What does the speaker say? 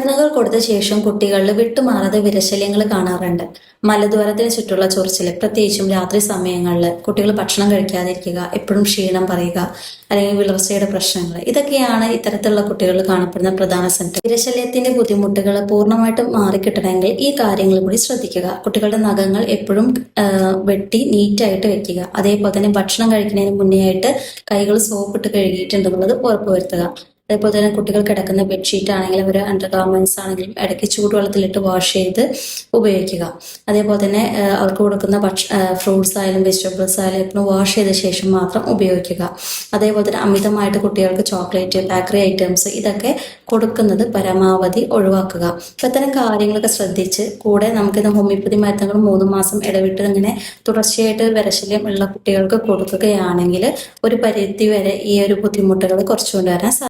മരുന്നുകൾ കൊടുത്ത ശേഷം കുട്ടികളിൽ വിട്ടുമാറാതെ വിരശല്യങ്ങൾ കാണാറുണ്ട്. മലദ്വാരത്തിന് ചുറ്റുള്ള ചൊറിച്ചില്, പ്രത്യേകിച്ചും രാത്രി സമയങ്ങളിൽ കുട്ടികൾ ഭക്ഷണം കഴിക്കാതിരിക്കുക, എപ്പോഴും ക്ഷീണം പറയുക, അല്ലെങ്കിൽ വിളർച്ചയുടെ പ്രശ്നങ്ങൾ, ഇതൊക്കെയാണ് ഇത്തരത്തിലുള്ള കുട്ടികളിൽ കാണപ്പെടുന്ന പ്രധാന സിംറ്റം. വിരശല്യത്തിന്റെ ബുദ്ധിമുട്ടുകൾ പൂർണ്ണമായിട്ടും മാറിക്കിട്ടണമെങ്കിൽ ഈ കാര്യങ്ങൾ കൂടി ശ്രദ്ധിക്കുക. കുട്ടികളുടെ നഖങ്ങൾ എപ്പോഴും വെട്ടി നീറ്റായിട്ട് വെക്കുക. അതേപോലെ തന്നെ ഭക്ഷണം കഴിക്കുന്നതിന് മുന്നേ ആയിട്ട് കൈകൾ സോപ്പിട്ട് കഴുകിയിട്ടുണ്ടെന്നുള്ളത് ഉറപ്പുവരുത്തുക. അതേപോലെ തന്നെ കുട്ടികൾ കിടക്കുന്ന ബെഡ്ഷീറ്റ് ആണെങ്കിലും ഒരു അണ്ടർ ഗാർമെന്റ്സ് ആണെങ്കിലും ഇടയ്ക്ക് ചൂടുവെള്ളത്തിലിട്ട് വാഷ് ചെയ്ത് ഉപയോഗിക്കുക. അതേപോലെ തന്നെ അവർക്ക് കൊടുക്കുന്ന ഫ്രൂട്ട്സ് ആയാലും വെജിറ്റബിൾസ് ആയാലും എപ്പോഴും വാഷ് ചെയ്ത ശേഷം മാത്രം ഉപയോഗിക്കുക. അതേപോലെ തന്നെ അമിതമായിട്ട് കുട്ടികൾക്ക് ചോക്ലേറ്റ്, ബേക്കറി ഐറ്റംസ് ഇതൊക്കെ കൊടുക്കുന്നത് പരമാവധി ഒഴിവാക്കുക. ഇത്തരം കാര്യങ്ങളൊക്കെ ശ്രദ്ധിച്ച് കൂടെ നമുക്കിത് ഹോമിയോപ്പതി മരുന്നുകൾ 3 മാസം ഇടവിട്ട് ഇങ്ങനെ തുടർച്ചയായിട്ട് വിരശല്യം ഉള്ള കുട്ടികൾക്ക് കൊടുക്കുകയാണെങ്കിൽ ഒരു പരിധി വരെ ഈ ഒരു ബുദ്ധിമുട്ടുകൾ കുറച്ചുകൊണ്ടുവരാൻ സാധിക്കും.